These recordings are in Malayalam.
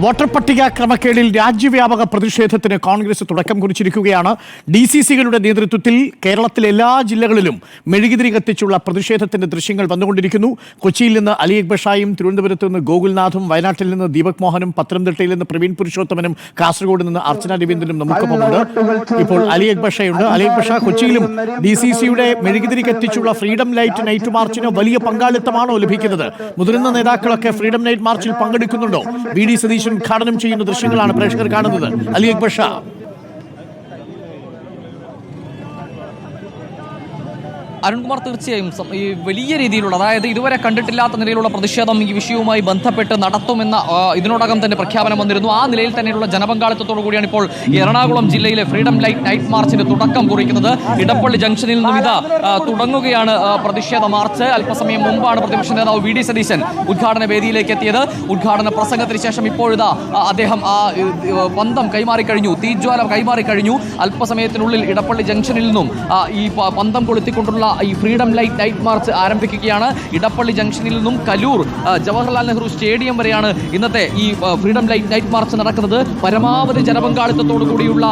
വോട്ടർ പട്ടിക ക്രമക്കേടിൽ രാജ്യവ്യാപക പ്രതിഷേധത്തിന് കോൺഗ്രസ് തുടക്കം കുറിച്ചിരിക്കുകയാണ്. DCCകളുടെ നേതൃത്വത്തിൽ കേരളത്തിലെ എല്ലാ ജില്ലകളിലും മെഴുകുതിരി കത്തിച്ചുള്ള പ്രതിഷേധത്തിന്റെ ദൃശ്യങ്ങൾ വന്നുകൊണ്ടിരിക്കുന്നു. കൊച്ചിയിൽ നിന്ന് അലി അക്ബർ ഷായും, തിരുവനന്തപുരത്ത് നിന്ന് ഗോകുൽനാഥും, വയനാട്ടിൽ നിന്ന് ദീപക് മോഹനും, പത്തനംതിട്ടയിൽ നിന്ന് പ്രവീൺ പുരുഷോത്തമനും, കാസർഗോഡ് നിന്ന് അർച്ചന രവീന്ദ്രനും നമുക്കൊപ്പമുണ്ട്. ഇപ്പോൾ അലി അക്ബർ ഷായുണ്ട്. അലി അക്ബർ ഷാ, കൊച്ചിയിലും DCCയുടെ മെഴുകുതിരി കത്തിച്ചുള്ള ഫ്രീഡം ലൈറ്റ് നൈറ്റ് മാർച്ചിന് വലിയ പങ്കാളിത്തമാണോ ലഭിക്കുന്നത്? മുതിർന്ന നേതാക്കളൊക്കെ ഫ്രീഡം നൈറ്റ് മാർച്ചിൽ പങ്കെടുക്കുന്നുണ്ടോ? VD സതീശൻ ഉദ്ഘാടനം ചെയ്യുന്ന ദൃശ്യങ്ങളാണ് പ്രേക്ഷകർ കാണുന്നത്. അലി അക്ബർ ഷാ, അരുൺകുമാർ, തീർച്ചയായും ഈ വലിയ രീതിയിലുള്ള, അതായത് ഇതുവരെ കണ്ടിട്ടില്ലാത്ത നിലയിലുള്ള പ്രതിഷേധം ഈ വിഷയവുമായി ബന്ധപ്പെട്ട് നടത്തുമെന്ന ഇതിനോടകം തന്നെ പ്രഖ്യാപനം വന്നിരുന്നു. ആ നിലയിൽ തന്നെയുള്ള ജനപങ്കാളിത്തത്തോടു കൂടിയാണ് ഇപ്പോൾ എറണാകുളം ജില്ലയിലെ ഫ്രീഡം ലൈറ്റ് നൈറ്റ് മാർച്ചിന് തുടക്കം കുറിക്കുന്നത്. ഇടപ്പള്ളി ജംഗ്ഷനിൽ നിന്നും ഇത് തുടങ്ങുകയാണ് പ്രതിഷേധ മാർച്ച്. അല്പസമയം മുമ്പാണ് പ്രതിപക്ഷ നേതാവ് VD സതീശൻ ഉദ്ഘാടന വേദിയിലേക്ക് എത്തിയത്. ഉദ്ഘാടന പ്രസംഗത്തിന് ശേഷം ഇപ്പോഴിതാ അദ്ദേഹം പന്തം കൈമാറിക്കഴിഞ്ഞു, തീജ്വാല കൈമാറിക്കഴിഞ്ഞു. അല്പസമയത്തിനുള്ളിൽ ഇടപ്പള്ളി ജംഗ്ഷനിൽ നിന്നും ഈ പന്തം കൊളുത്തിക്കൊണ്ടുള്ള ഈ ഫ്രീഡം ലൈറ്റ് നൈറ്റ് മാർച്ച് ആരംഭിക്കുകയാണ്. ഇടപ്പള്ളി ജംഗ്ഷനിൽ നിന്നും കലൂർ ജവഹർലാൽ നെഹ്റു സ്റ്റേഡിയം വരെയാണ് ഇന്നത്തെ ഈ ഫ്രീഡം ലൈറ്റ് നൈറ്റ് മാർച്ച് നടക്കുന്നത്. പരമാവധി ജനപങ്കാളിത്തത്തോടു കൂടിയുള്ള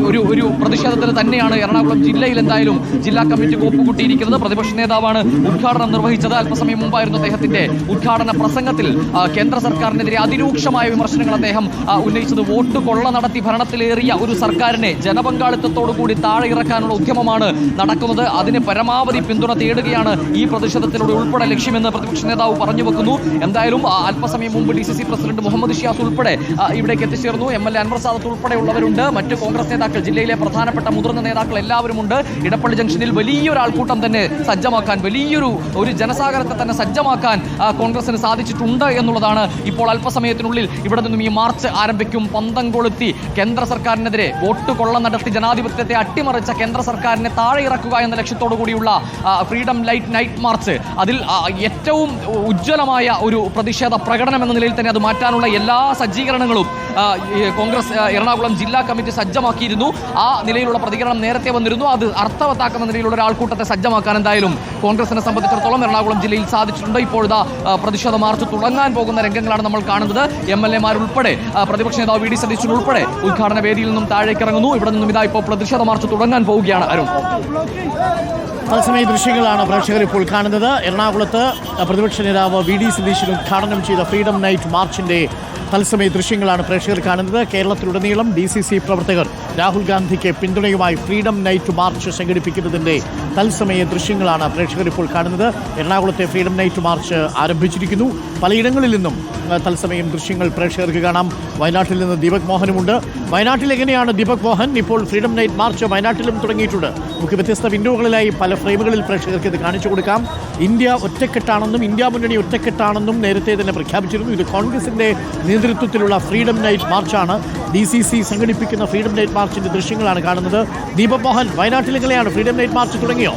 ഒരു പ്രതിഷേധത്തിന് തന്നെയാണ് എറണാകുളം ജില്ലയിൽ എന്തായാലും ജില്ലാ കമ്മിറ്റി കോപ്പുകൂട്ടിയിരിക്കുന്നത്. പ്രതിപക്ഷ നേതാവാണ് ഉദ്ഘാടനം നിർവഹിച്ചത്. അല്പസമയം മുമ്പായിരുന്നു അദ്ദേഹത്തിന്റെ ഉദ്ഘാടന പ്രസംഗത്തിൽ കേന്ദ്ര സർക്കാരിനെതിരെ അതിരൂക്ഷമായ വിമർശനങ്ങൾ അദ്ദേഹം ഉന്നയിച്ചത്. വോട്ട് കൊള്ള നടത്തി ഭരണത്തിലേറിയ ഒരു സർക്കാരിനെ ജനപങ്കാളിത്തത്തോടു കൂടി താഴെ ഇറക്കാനുള്ള ഉദ്യമമാണ് നടക്കുന്നത്. അതിന് പരമാവധി പിന്തുണ തേടുകയാണ് ഈ പ്രതിഷേധത്തിലൂടെ ഉൾപ്പെടെ ലക്ഷ്യമെന്ന് പ്രതിപക്ഷ നേതാവ് പറഞ്ഞു വെക്കുന്നു. എന്തായാലും അല്പസമയം മുമ്പ് DCC പ്രസിഡന്റ് മുഹമ്മദ് ഷിയാസ് ഉൾപ്പെടെ ഇവിടേക്ക് എത്തിച്ചേർന്നു. MLA അൻവർ സാദത്ത് ഉൾപ്പെടെയുള്ളവരുണ്ട്. മറ്റ് കോൺഗ്രസ് നേതാക്കൾ, ജില്ലയിലെ പ്രധാനപ്പെട്ട മുതിർന്ന നേതാക്കൾ എല്ലാവരുമുണ്ട്. ഇടപ്പള്ളി ജംഗ്ഷനിൽ വലിയൊരു ആൾക്കൂട്ടം തന്നെ സജ്ജമാക്കാൻ, വലിയൊരു ജനസാഗരത്തെ തന്നെ സജ്ജമാക്കാൻ കോൺഗ്രസിന് സാധിച്ചിട്ടുണ്ട് എന്നുള്ളതാണ്. ഇപ്പോൾ അല്പസമയത്തിനുള്ളിൽ ഇവിടെ നിന്നും ഈ മാർച്ച് ആരംഭിക്കും. പന്തം കൊളുത്തി കേന്ദ്ര സർക്കാരിനെതിരെ വോട്ട് കൊള്ള നടത്തി ജനാധിപത്യത്തെ അട്ടിമറിച്ച കേന്ദ്ര സർക്കാരിനെ താഴെ ഇറക്കുക എന്ന ലക്ഷ്യത്തോടു കൂടിയുള്ള ഫ്രീഡം ലൈറ്റ് നൈറ്റ് മാർച്ച്, അതിൽ ഏറ്റവും ഉജ്ജ്വലമായ ഒരു പ്രതിഷേധ പ്രകടനം എന്ന നിലയിൽ തന്നെ അത് മാറ്റാനുള്ള എല്ലാ സജ്ജീകരണങ്ങളും കോൺഗ്രസ് എറണാകുളം ജില്ലാ കമ്മിറ്റി സജ്ജമാക്കിയിരുന്നു. ആ നിലയിലുള്ള പ്രതികരണം നേരത്തെ വന്നിരുന്നു. അത് അർത്ഥവത്താക്കുന്ന നിലയിലുള്ള ഒരു ആൾക്കൂട്ടത്തെ സജ്ജമാക്കാൻ എന്തായാലും കോൺഗ്രസിനെ സംബന്ധിച്ചിടത്തോളം എറണാകുളം ജില്ലയിൽ സാധിച്ചിട്ടുണ്ട്. ഇപ്പോഴത്തെ പ്രതിഷേധ മാർച്ച് തുടങ്ങാൻ പോകുന്ന രംഗങ്ങളാണ് നമ്മൾ കാണുന്നത്. MLA-മാരുൾപ്പെടെ പ്രതിപക്ഷ നേതാവ് VD സതീശൻ ഉൾപ്പെടെ ഉദ്ഘാടന വേദിയിൽ നിന്നും താഴേക്ക് ഇറങ്ങുന്നു. ഇവിടെ നിന്നും ഇതാ ഇപ്പോൾ പ്രതിഷേധ മാർച്ച് തുടങ്ങാൻ പോവുകയാണ്. അരുൺ, തത്സമയ ദൃശ്യങ്ങളാണ് പ്രേക്ഷകർ ഇപ്പോൾ കാണുന്നത്. എറണാകുളത്ത് പ്രതിപക്ഷ നേതാവ് VD സതീശൻ ഉദ്ഘാടനം ചെയ്ത ഫ്രീഡം നൈറ്റ് മാർച്ചിന്റെ തത്സമയ ദൃശ്യങ്ങളാണ് പ്രേക്ഷകർ കാണുന്നത്. കേരളത്തിലുടനീളം DCC പ്രവർത്തകർ രാഹുൽ ഗാന്ധിക്ക് പിന്തുണയുമായി ഫ്രീഡം നൈറ്റ് മാർച്ച് സംഘടിപ്പിക്കുന്നതിൻ്റെ തത്സമയ ദൃശ്യങ്ങളാണ് പ്രേക്ഷകർ ഇപ്പോൾ കാണുന്നത്. എറണാകുളത്തെ ഫ്രീഡം നൈറ്റ് മാർച്ച് ആരംഭിച്ചിരിക്കുന്നു. പലയിടങ്ങളിൽ നിന്നും തത്സമയം ദൃശ്യങ്ങൾ പ്രേക്ഷകർക്ക് കാണാം. വയനാട്ടിൽ നിന്ന് ദീപക് മോഹനുമുണ്ട്. വയനാട്ടിൽ എങ്ങനെയാണ് ദീപക് മോഹൻ? ഇപ്പോൾ ഫ്രീഡം നൈറ്റ് മാർച്ച് വയനാട്ടിലും തുടങ്ങിയിട്ടുണ്ട്. നമുക്ക് വ്യത്യസ്ത വിൻഡോകളിലായി പല ഫ്രെയിമുകളിൽ പ്രേക്ഷകർക്ക് ഇത് കാണിച്ചു കൊടുക്കാം. ഇന്ത്യ ഒറ്റക്കെട്ടാണെന്നും ഇന്ത്യ മുന്നണി ഒറ്റക്കെട്ടാണെന്നും നേരത്തെ തന്നെ പ്രഖ്യാപിച്ചിരുന്നു. ഇത് കോൺഗ്രസിൻ്റെ നേതൃത്വത്തിലുള്ള ഫ്രീഡം നൈറ്റ് മാർച്ചാണ്. DCC സംഘടിപ്പിക്കുന്ന ഫ്രീഡം നൈറ്റ് മാർച്ചിന്റെ ദൃശ്യങ്ങളാണ് കാണുന്നത്. ദീപക് മോഹൻ, വയനാട്ടിൽ എങ്ങനെയാണ് ഫ്രീഡം നൈറ്റ് മാർച്ച് തുടങ്ങിയോ?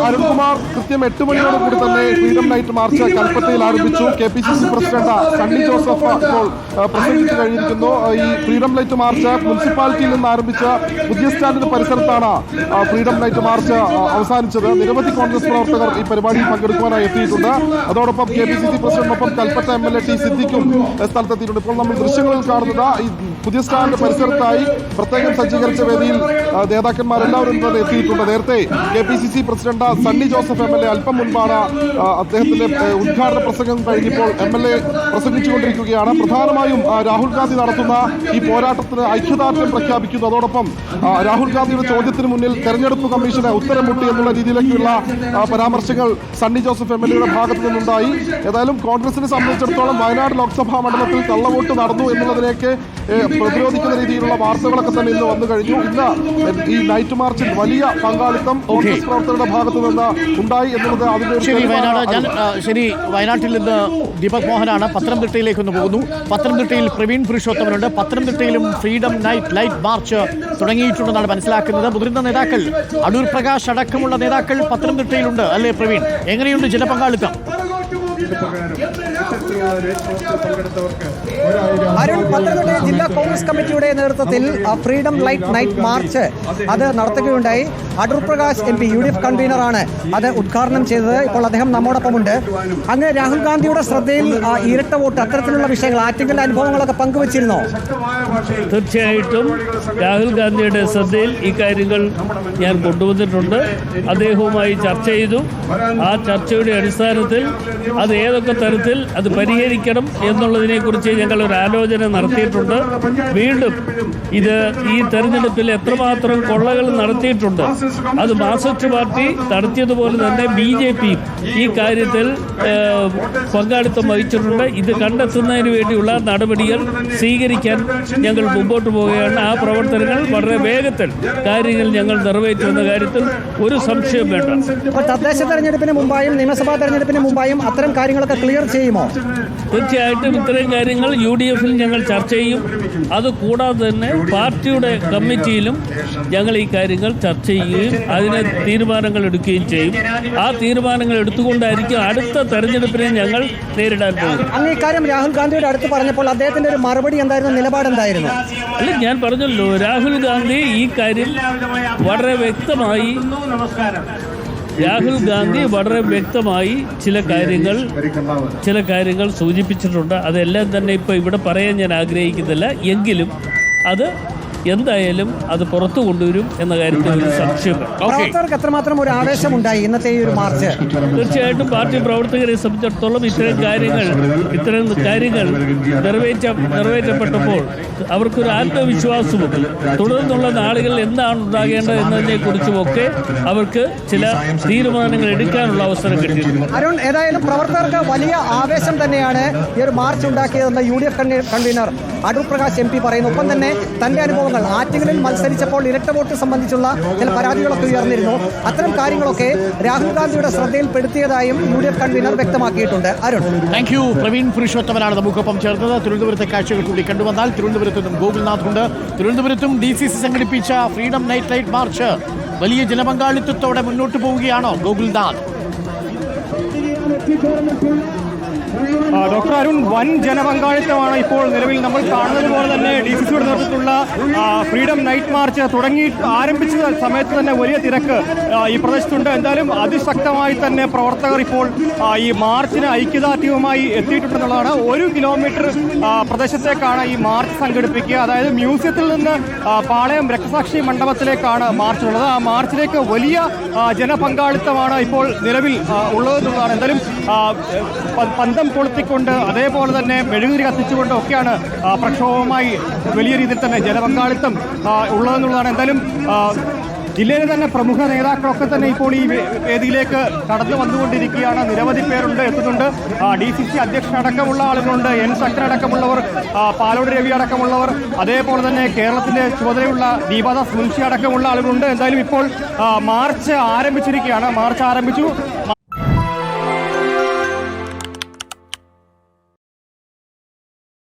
അരുൺകുമാർ, കൃത്യം 8 മണിയോട് കൂടി തന്നെ ഫ്രീഡം നൈറ്റ് മാർച്ച് കൽപ്പറ്റയിൽ ആരംഭിച്ചു. KPCC പ്രസിഡന്റ് സണ്ണി ജോസഫ് ഇപ്പോൾ പ്രസംഗിച്ചു കഴിഞ്ഞിരിക്കുന്നു. ഈ ഫ്രീഡം നൈറ്റ് മാർച്ച് മുനിസിപ്പാലിറ്റിയിൽ നിന്ന് ആരംഭിച്ച പുതിയ സ്റ്റാൻഡിന് പരിസരത്താണ് ഫ്രീഡം നൈറ്റ് മാർച്ച് അവസാനിച്ചത്. നിരവധി കോൺഗ്രസ് പ്രവർത്തകർ ഈ പരിപാടിയിൽ പങ്കെടുക്കുവാനായി എത്തിയിട്ടുണ്ട്. അതോടൊപ്പം KPCC പ്രസിഡന്റിനൊപ്പം കൽപ്പറ്റ MLA T സിദ്ദിഖും സ്ഥലത്തെത്തിയിട്ടുണ്ട്. ഇപ്പോൾ നമ്മൾ ദൃശ്യങ്ങളിൽ കാണുന്നത് ഈ പുതിയ സ്റ്റാൻഡ് പരിസരത്തായി പ്രത്യേകം സജ്ജീകരിച്ച വേദിയിൽ നേതാക്കന്മാരെല്ലാവരും തന്നെ എത്തിയിട്ടുണ്ട്. നേരത്തെ KPCC president Sunny Joseph MLA അല്പം മുൻപാണ് അദ്ദേഹത്തിന്റെ ഉദ്ഘാടന പ്രസംഗം കഴിഞ്ഞപ്പോൾ MLA പ്രസംഗിച്ചുകൊണ്ടിരിക്കുകയാണ്. പ്രധാനമായും രാഹുൽ ഗാന്ധി നടത്തുന്ന ഈ പോരാട്ടത്തിന് ഐക്യദാർഢ്യം പ്രഖ്യാപിക്കുന്നു. അതോടൊപ്പം രാഹുൽ ഗാന്ധിയുടെ ചോദ്യത്തിന് മുന്നിൽ തെരഞ്ഞെടുപ്പ് കമ്മീഷന് ഉത്തരം മുട്ടി എന്നുള്ള രീതിയിലേക്കുള്ള പരാമർശങ്ങൾ സണ്ണി ജോസഫ് MLAയുടെ ഭാഗത്തു നിന്നുണ്ടായി. ഏതായാലും കോൺഗ്രസിനെ സംബന്ധിച്ചിടത്തോളം വയനാട് ലോക്സഭാ മണ്ഡലത്തിൽ കള്ളവോട്ട് നടന്നു എന്നുള്ളതിലേക്ക് പ്രതിരോധിക്കുന്ന രീതിയിലുള്ള വാർത്തകളൊക്കെ തന്നെ ഇന്ന് വന്നു കഴിഞ്ഞു. ഇന്ന് ഈ നൈറ്റ് മാർച്ചിൽ വലിയ പങ്കാളിത്തം കോൺഗ്രസ് പ്രവർത്തകരുടെ ഭാഗത്തു നിന്ന് ഉണ്ടായി എന്നുള്ളത് അതിന്റെ ശരി. വയനാട്ടിൽ നിന്ന് ദീപക് മോഹനാണ്. പത്തനംതിട്ടയിലേക്കൊന്ന് പോകുന്നു. പത്തനംതിട്ടയിൽ പ്രവീൺ പുരുഷോത്തമനുണ്ട്. പത്തനംതിട്ടയിലും ഫ്രീഡം നൈറ്റ് ലൈറ്റ് മാർച്ച് തുടങ്ങിയിട്ടുണ്ടെന്നാണ് മനസ്സിലാക്കുന്നത്. മുതിർന്ന നേതാക്കൾ, അടൂർ പ്രകാശ് അടക്കമുള്ള നേതാക്കൾ പത്തനംതിട്ടയിലുണ്ട് അല്ലേ പ്രവീൺ? എങ്ങനെയുണ്ട് ജനപങ്കാളിത്തം? അരുൺ, പത്തനംതിട്ട ജില്ലാ കോൺഗ്രസ് കമ്മിറ്റിയുടെ നേതൃത്വത്തിൽ ഫ്രീഡം ലൈറ്റ് നൈറ്റ് മാർച്ച് അത് നടത്തുകയുണ്ടായി. അടൂർ പ്രകാശ് MP UDF കൺവീനറാണ് അത് ഉദ്ഘാടനം ചെയ്തത്. ഇപ്പോൾ അദ്ദേഹം നമ്മോടൊപ്പമുണ്ട്. അങ്ങ് രാഹുൽ ഗാന്ധിയുടെ ശ്രദ്ധയിൽ ഇരട്ട വോട്ട് അത്തരത്തിലുള്ള വിഷയങ്ങൾ ആറ്റിങ്ങൽ അനുഭവങ്ങളൊക്കെ പങ്കുവച്ചിരുന്നോ? തീർച്ചയായിട്ടും രാഹുൽ ഗാന്ധിയുടെ ശ്രദ്ധയിൽ ഈ കാര്യങ്ങൾ ഞാൻ കൊണ്ടുവന്നിട്ടുണ്ട്. അദ്ദേഹവുമായി ചർച്ച ചെയ്തു. ആ ചർച്ചയുടെ അടിസ്ഥാനത്തിൽ അത് ഏതൊക്കെ തരത്തിൽ അത് പരിഹരിക്കണം എന്നുള്ളതിനെക്കുറിച്ച് ഞങ്ങൾ ഒരു ആലോചന നടത്തിയിട്ടുണ്ട്. വീണ്ടും ഈ തെരഞ്ഞെടുപ്പിൽ എത്രമാത്രം കൊള്ളകൾ നടത്തിയിട്ടുണ്ട്, അത് മാർക്സിസ്റ്റ് പാർട്ടി നടത്തിയതുപോലെ തന്നെ BJP ഈ കാര്യത്തിൽ പങ്കാളിത്തം വഹിച്ചിട്ടുണ്ട്. ഇത് കണ്ടെത്തുന്നതിന് വേണ്ടിയുള്ള നടപടികൾ സ്വീകരിക്കാൻ ഞങ്ങൾ മുമ്പോട്ട് പോവുകയാണ്. ആ പ്രവർത്തനങ്ങൾ വളരെ വേഗത്തിൽ കാര്യങ്ങൾ ഞങ്ങൾ നിറവേറ്റുന്ന കാര്യത്തിൽ ഒരു സംശയം വേണ്ട. തദ്ദേശ തെരഞ്ഞെടുപ്പിന് മുമ്പായും നിയമസഭാ തെരഞ്ഞെടുപ്പിന് മുമ്പായും അത്തരം കാര്യങ്ങളൊക്കെ ക്ലിയർ ചെയ്യുമോ? തീർച്ചയായിട്ടും ഇത്തരം കാര്യങ്ങൾ UDF-ൽ ഞങ്ങൾ ചർച്ച ചെയ്യും. അതുകൂടാതെ തന്നെ പാർട്ടിയുടെ കമ്മിറ്റിയിലും ഞങ്ങൾ ഈ കാര്യങ്ങൾ ചർച്ച ചെയ്യുകയും അതിന് തീരുമാനങ്ങൾ എടുക്കുകയും ചെയ്യും. ആ തീരുമാനങ്ങൾ എടുത്തുകൊണ്ടായിരിക്കും അടുത്ത തെരഞ്ഞെടുപ്പിനെ ഞങ്ങൾ നേരിടാൻ പോകും. അങ്ങ് ഇക്കാര്യം രാഹുൽ ഗാന്ധിയുടെ അടുത്ത് പറഞ്ഞപ്പോൾ അദ്ദേഹത്തിന്റെ ഒരു മറുപടി എന്തായിരുന്നു, നിലപാട് എന്തായിരുന്നു? അല്ല, ഞാൻ പറഞ്ഞല്ലോ, രാഹുൽ ഗാന്ധി ഈ കാര്യം വളരെ വ്യക്തമായി ചില കാര്യങ്ങൾ സൂചിപ്പിച്ചിട്ടുണ്ട്. അതെല്ലാം തന്നെ ഇപ്പോൾ ഇവിടെ പറയാൻ ഞാൻ ആഗ്രഹിക്കുന്നില്ല. എങ്കിലും അത് എന്തായാലും അത് പുറത്തു കൊണ്ടുവരും എന്ന കാര്യത്തിൽ ഒരു സംശയമില്ല. പ്രവർത്തകർക്ക് എത്രമാത്രം ഒരു ആവേശമുണ്ടായി ഇന്നത്തെ ഈ ഒരു മാർച്ച്? തീർച്ചയായിട്ടും പാർട്ടി പ്രവർത്തകരെ സംബന്ധിച്ചിടത്തോളം ഇത്തരം കാര്യങ്ങൾ നിറവേറ്റപ്പെട്ടപ്പോൾ അവർക്കൊരു ആത്മവിശ്വാസവും തുടർന്നുള്ള നാളുകളിൽ എന്താണ് ഉണ്ടാകേണ്ടത് എന്നതിനെക്കുറിച്ചുമൊക്കെ അവർക്ക് ചില തീരുമാനങ്ങൾ എടുക്കാനുള്ള അവസരം കിട്ടിയിട്ടുണ്ട്. അരുൺ, ഏതായാലും പ്രവർത്തകർക്ക് വലിയ ആവേശം തന്നെയാണ് ഈ ഒരു മാർച്ച് ഉണ്ടാക്കിയതെന്ന് UDF convener Adoor Prakash MP പറയുന്നു. ഒപ്പം തന്നെ തന്റെ അനുഭവങ്ങൾ ആറ്റിങ്ങലിൽ മത്സരിച്ചപ്പോൾ ഇരട്ട വോട്ട് സംബന്ധിച്ചുള്ള ചില പരാതികളൊക്കെ ഉയർന്നിരുന്നു. അത്തരം കാര്യങ്ങളൊക്കെ രാഹുൽ ഗാന്ധിയുടെ ശ്രദ്ധയിൽപ്പെടുത്തിയതായും UDF കൺവീനർ വ്യക്തമാക്കിയിട്ടുണ്ട്. Arun, thank you. പ്രവീൺ പുരുഷോത്തമനാണ് നമുക്കൊപ്പം ചേർന്നത്. തിരുവനന്തപുരത്തെ കാഴ്ചകൾ കൂടി കണ്ടുവന്നാൽ തിരുവനന്തപുരത്ത് നിന്നും ഗോകുൽനാഥ് ഉണ്ട്. തിരുവനന്തപുരത്തും DCC സംഘടിപ്പിച്ച ഫ്രീഡം നൈറ്റ് ലൈറ്റ് മാർച്ച് വലിയ ജനപങ്കാളിത്തത്തോടെ മുന്നോട്ട് പോവുകയാണോ ഗോകുൽനാഥ്? ഡോക്ടർ അരുൺ, വൻ ജനപങ്കാളിത്തമാണ് ഇപ്പോൾ നിലവിൽ നമ്മൾ കാണുന്നത് പോലെ തന്നെ DCCയുടെ നേതൃത്വത്തിലുള്ള ഫ്രീഡം നൈറ്റ് മാർച്ച് ആരംഭിച്ച സമയത്ത് തന്നെ വലിയ തിരക്ക് ഈ പ്രദേശത്തുണ്ട്. എന്തായാലും അതിശക്തമായി തന്നെ പ്രവർത്തകർ ഇപ്പോൾ ഈ മാർച്ചിന് ഐക്യദാർഢ്യവുമായി എത്തിയിട്ടുണ്ടെന്നുള്ളതാണ്. 1 കിലോമീറ്റർ പ്രദേശത്തേക്കാണ് ഈ മാർച്ച് സംഘടിപ്പിക്കുക. അതായത് മ്യൂസിയത്തിൽ നിന്ന് പാളയം രക്തസാക്ഷി മണ്ഡപത്തിലേക്കാണ് മാർച്ചുള്ളത്. ആ മാർച്ചിലേക്ക് വലിയ ജനപങ്കാളിത്തമാണ് ഇപ്പോൾ നിലവിൽ ഉള്ളതെന്നുള്ളതാണ്. എന്തായാലും പന്തം കൊളുത്തിക്കൊണ്ട് അതേപോലെ തന്നെ മെഴുകുതിരി കത്തിച്ചുകൊണ്ടും ഒക്കെയാണ് പ്രക്ഷോഭവുമായി വലിയ രീതിയിൽ തന്നെ ജനപങ്കാളിത്തം ഉള്ളതെന്നുള്ളതാണ്. എന്തായാലും ജില്ലയിലെ തന്നെ പ്രമുഖ നേതാക്കളൊക്കെ തന്നെ ഇപ്പോൾ ഈ വേദിയിലേക്ക് കടന്നു വന്നുകൊണ്ടിരിക്കുകയാണ്. നിരവധി പേരുണ്ട്, എത്തുന്നുണ്ട്. DCC അധ്യക്ഷനടക്കമുള്ള ആളുകളുണ്ട്, N ശക്തൻ അടക്കമുള്ളവർ, പാലോട് രവി അടക്കമുള്ളവർ, അതേപോലെ തന്നെ കേരളത്തിന്റെ ചുമതലയുള്ള ദീപാദാസ് മുൻഷി അടക്കമുള്ള ആളുകളുണ്ട്. എന്തായാലും ഇപ്പോൾ മാർച്ച് ആരംഭിച്ചിരിക്കുകയാണ്. മാർച്ച് ആരംഭിച്ചു.